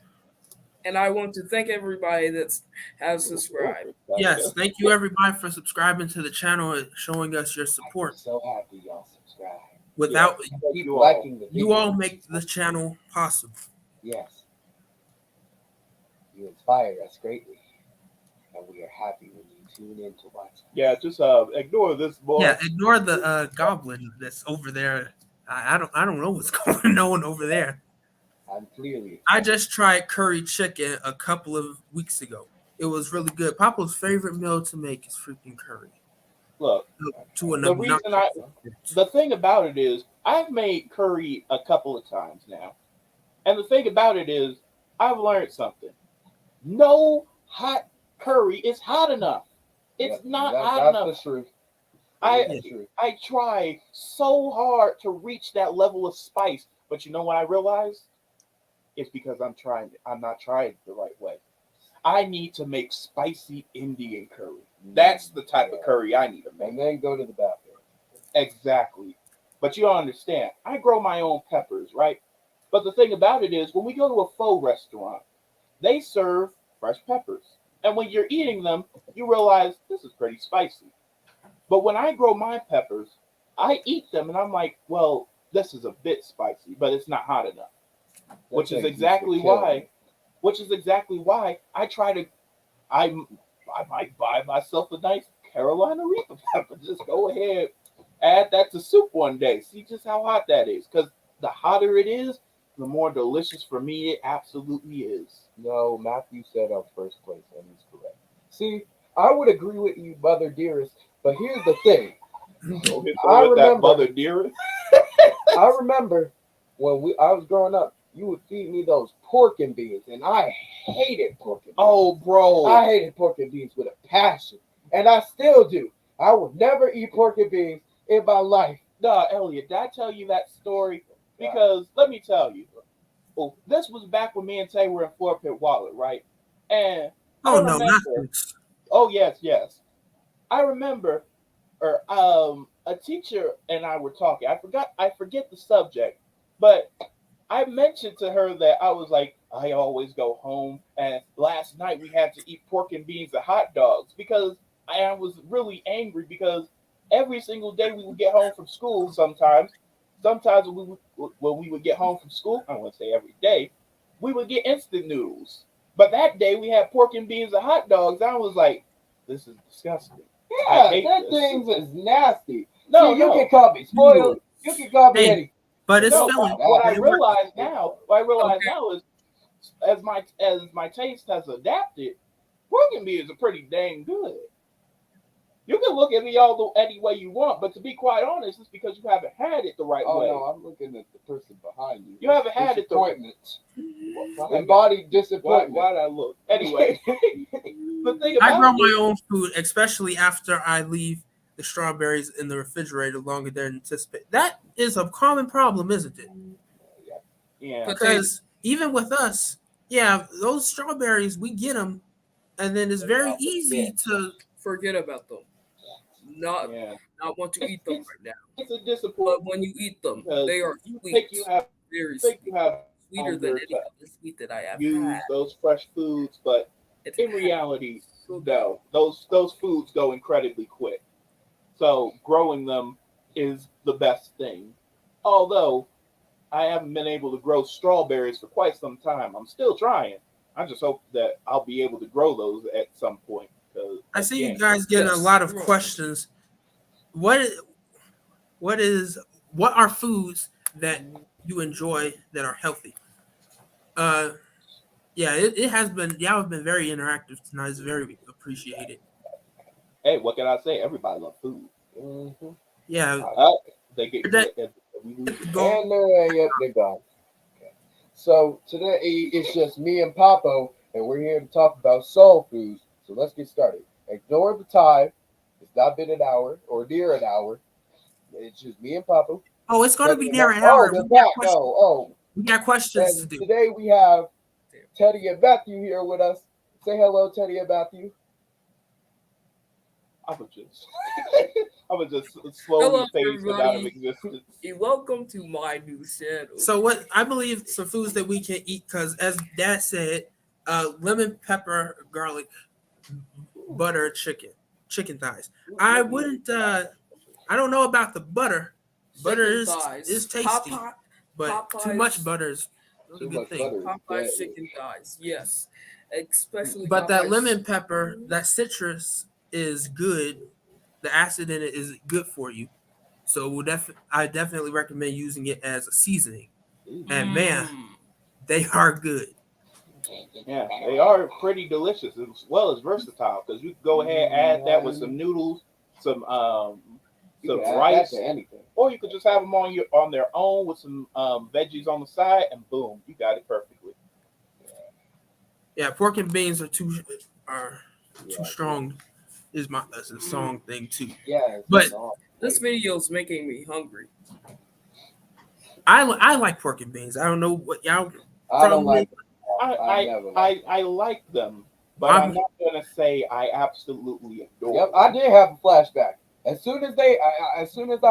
And I want to thank everybody that's has subscribed. Yes, thank you everybody for subscribing to the channel and showing us your I'm support. so happy y'all subscribe. Without Keep You all. liking the you video. all make the channel possible. Yes. You inspire us greatly. And we are happy when you tune in to watch us. Yeah, just ignore this boy. Yeah, ignore the goblin that's over there. I don't know what's going on over there. I'm clearly. I just tried curry chicken a couple of weeks ago. It was really good. Papa's favorite meal to make is freaking curry. Look, To an the reason the thing about it is I've made curry a couple of times now. And the thing about it is I've learned something. No hot curry is hot enough. It's not hot enough. That's the truth. I try so hard to reach that level of spice, but you know what I realized? It's because I'm not trying the right way. I need to make spicy Indian curry. That's the type of curry I need to make. And then go to the bathroom. Exactly. But you don't understand. I grow my own peppers, right? But the thing about it is when we go to a faux restaurant, they serve fresh peppers. And when you're eating them, you realize this is pretty spicy. But when I grow my peppers, I eat them and I'm like, well, this is a bit spicy, but it's not hot enough. Which is exactly why I might buy myself a nice Carolina Reaper pepper. Just go ahead, add that to soup one day. See just how hot that is. Because the hotter it is, the more delicious for me it absolutely is. No, Matthew said on first place, and he's correct. See, I would agree with you, Mother Dearest, but here's the thing. I remember Mother Dearest. I remember when I was growing up, you would feed me those pork and beans, and I hated pork and beans. Oh, bro. I hated pork and beans with a passion, and I still do. I would never eat pork and beans in my life. Nah, Elliot, did I tell you that story? Because let me tell you, this was back when me and Tay were in Fort Pitt Wallet, right? And oh yes. I remember, a teacher and I were talking. I forget the subject, but I mentioned to her that I was like, I always go home, and last night we had to eat pork and beans and hot dogs because I was really angry because every single day we would get home from school. Sometimes when we would get home from school, I wouldn't say every day, we would get instant noodles. But that day we had pork and beans and hot dogs. I was like, this is disgusting. Yeah, that thing is nasty. No, you can call me spoiled. You can call me anything. But it's filling. What I realize now is, as my taste has adapted, pork and beans are pretty dang good. You can look at me any way you want, but to be quite honest, it's because you haven't had it the right way. Oh no, I'm looking at the person behind you. You haven't had it the right way. Embodied disappointment. Why'd I look? Anyway, the thing about I grow my own food, especially after I leave the strawberries in the refrigerator longer than anticipated. That is a common problem, isn't it? Yeah. Because even with us, those strawberries, we get them, and then it's very easy to forget about them. Not want to eat them right now. It's a disappointment. But when you eat them, they are sweet. Very sweet. Sweeter than any other sweet that I have had. Those fresh foods, but in reality, no. Those foods go incredibly quick. So growing them is the best thing. Although I haven't been able to grow strawberries for quite some time. I'm still trying. I just hope that I'll be able to grow those at some point. I see you guys getting a lot of questions. What are foods that you enjoy that are healthy? It has been. Y'all have been very interactive tonight. It's very appreciated. Hey, what can I say? Everybody loves food. Mm-hmm. Yeah. They get they're gone. Okay. So today it's just me and Papo, and we're here to talk about soul foods. So let's get started. Ignore the time. It's not been an hour or near an hour. It's just me and Papo. Oh, it's going to be near an hour. We got questions to do. Today we have Teddy and Matthew here with us. Say hello, Teddy and Matthew. I would just slowly phase them out of existence. Welcome to my new channel. So what I believe some foods that we can eat, because as Dad said, lemon pepper, garlic, butter, chicken thighs. I wouldn't. I don't know about the butter, Butter Chicken is thighs. tasty, but too much Popeyes. butter is not a Too good much thing. butter is Popeyes deadly. chicken thighs. Yes, especially But that Popeyes. lemon pepper, that citrus is good. The acid in it is good for you. So I definitely recommend using it as a seasoning. And man, Mm. they are good. Yeah, they are pretty delicious as well as versatile because you can go ahead add that with some noodles, some You some can add rice, that to anything. or you could just have them on their own with some veggies on the side, and boom, you got it perfectly. Yeah, pork and beans are too Yeah, strong. Is that's a song thing too. yeah. It's But a song. This video is making me hungry. I like pork and beans. I don't know what y'all I don't from like. I never I, liked I like them, but I'm not gonna say I absolutely adore. Yep, them. I did have a flashback. As soon as I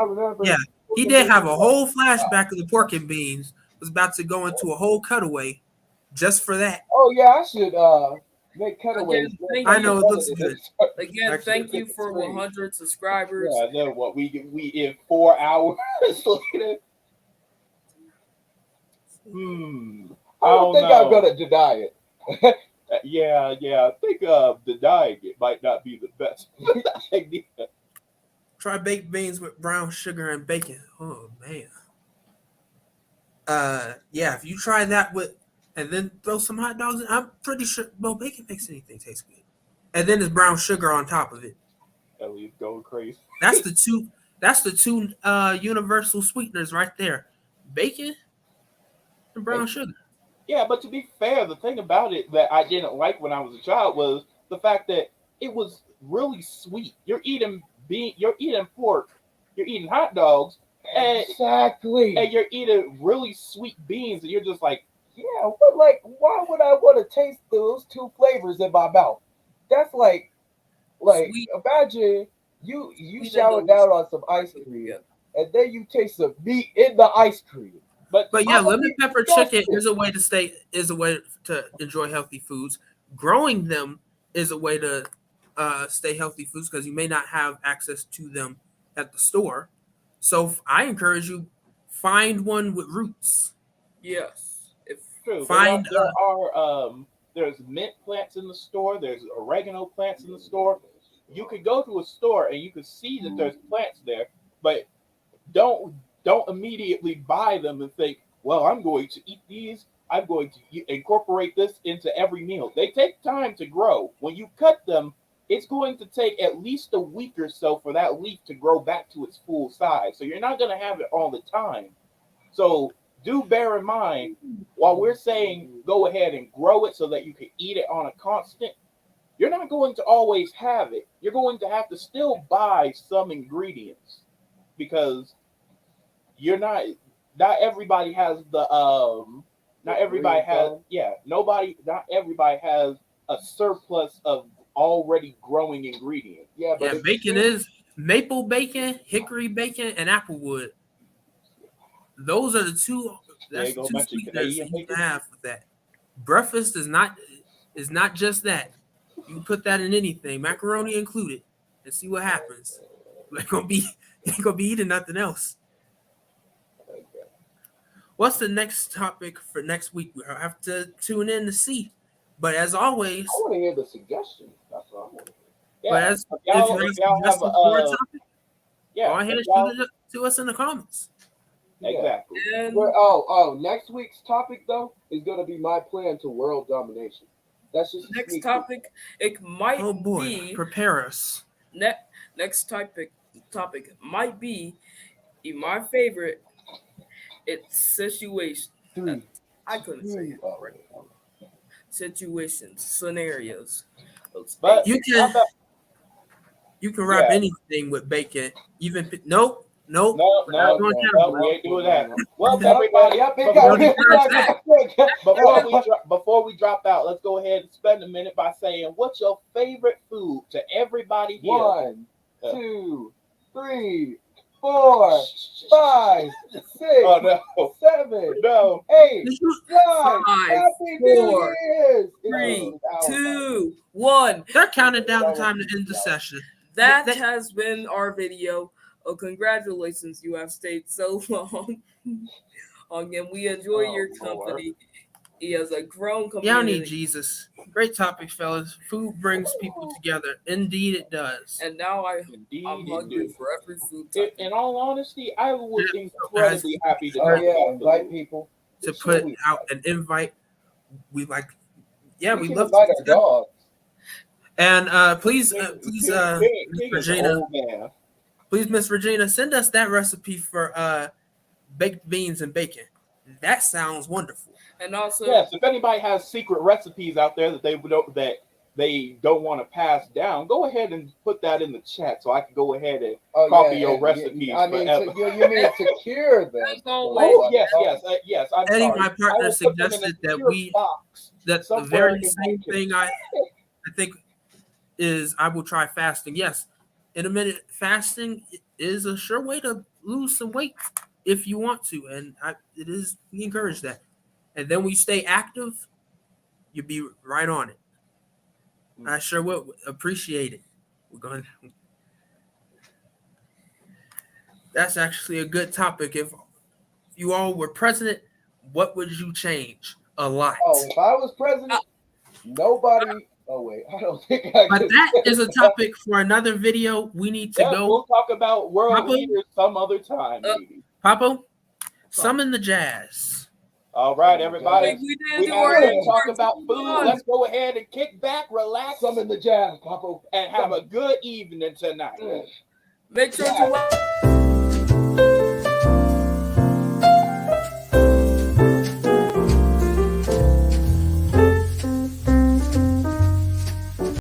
remember. Yeah, he did have a whole flashback of the pork and beans. Was about to go into a whole cutaway just for that. Oh yeah, I should make cutaways. Again, thank I you. know it looks good. Again, Actually, thank you for 100 subscribers. Yeah, then what we in 4 hours later. I don't think I'm know. gonna deny it. Yeah, I think denying it might not be the best idea. Try baked beans with brown sugar and bacon. Oh man. Yeah, if you try that with and then throw some hot dogs in, I'm pretty sure bacon makes anything taste good. And then there's brown sugar on top of it. Elliot's going crazy. That's the two universal sweeteners right there. Bacon and brown sugar. Yeah, but to be fair, the thing about it that I didn't like when I was a child was the fact that it was really sweet. You're eating pork, you're eating hot dogs, and you're eating really sweet beans, and you're just like, yeah, but like, why would I want to taste those two flavors in my mouth? That's like Sweet. Imagine you Sweet shower and down on some ice cream, and then you taste some meat in the ice cream. But yeah, I'm lemon pepper disgusted. chicken is a way to enjoy healthy foods. Growing them is a way to stay healthy foods because you may not have access to them at the store. So I encourage you find one with roots. Yes. If true. Find There's mint plants in the store. There's oregano plants in the store. You could go to a store and you could see that there's plants there, but don't immediately buy them and think, well, I'm going to eat these. I'm going to incorporate this into every meal. They take time to grow. When you cut them, it's going to take at least a week or so for that leaf to grow back to its full size. So you're not going to have it all the time. So do bear in mind, while we're saying go ahead and grow it so that you can eat it on a constant, you're not going to always have it. You're going to have to still buy some ingredients because not everybody has not everybody has a surplus of already growing ingredients. Yeah, bacon is maple bacon, hickory bacon, and applewood. Those are the two. That's the two sweeteners that you can have with that. Breakfast is not just that. You can put that in anything, macaroni included, and see what happens. You ain't gonna be eating nothing else. What's the next topic for next week? We'll have to tune in to see. But as always, I want to hear the suggestions. That's what I want to hear. but as if you have suggestions for a topic, go ahead and shoot it to us in the comments. Exactly. and Next week's topic though is gonna be my plan to world domination. That's just next topic, it might Oh boy, be prepare us. next topic might be my favorite. It's situation. I couldn't say it right. Situations, scenarios. But You can wrap anything with bacon. Even nope. No, we ain't doing that. Well, before we drop out, let's go ahead and spend a minute by saying what's your favorite food to everybody here. 1, 2, 3, 4, 5, 6, 7, 8, 9. Happy New 4, Year's! 3, 2, 1. They're counting down the time to end the session. That has been our video. Congratulations, you have stayed so long. And we enjoy Oh, your Lord. company. He has a grown Y'all need community. Jesus. Great topic, fellas. Food brings people together. Indeed, it does. And now Indeed, I'm it hungry do. for every food type. In all honesty, I was Yeah, incredibly happy to Oh talk yeah, about invite food. people. To It's put sweet. out an invite, we like. Yeah, we we can love invite to our dogs. And please, King Miss is an Regina, old man. please, Miss Regina, send us that recipe for baked beans and bacon. That sounds wonderful. And also, Yes, if anybody has secret recipes out there that they don't want to pass down, go ahead and put that in the chat so I can go ahead and copy your and recipes I mean, forever. you mean secure them? As always- Oh yes. I'm Eddie, sorry. my partner, I will put them in a suggested that secure box the somewhere very in my same kitchen. thing I think is I will try fasting. Yes, intermittent fasting is a sure way to lose some weight if you want to, and we encourage that. And then when you stay active, you'll be right on it. I sure will appreciate it. We're going. That's actually a good topic. If you all were president, what would you change? A lot. Oh, if I was president, nobody. Oh wait, I don't think I But could. that is a topic for another video. We need to go. We'll talk about world Papa? leaders some other time, maybe. Papo, summon the jazz. All right, I everybody. think we did We do had our a good homework. talk about food. Come on. Let's go ahead and kick back, relax, Summon the jazz, Papa. and have a good evening tonight. Make sure to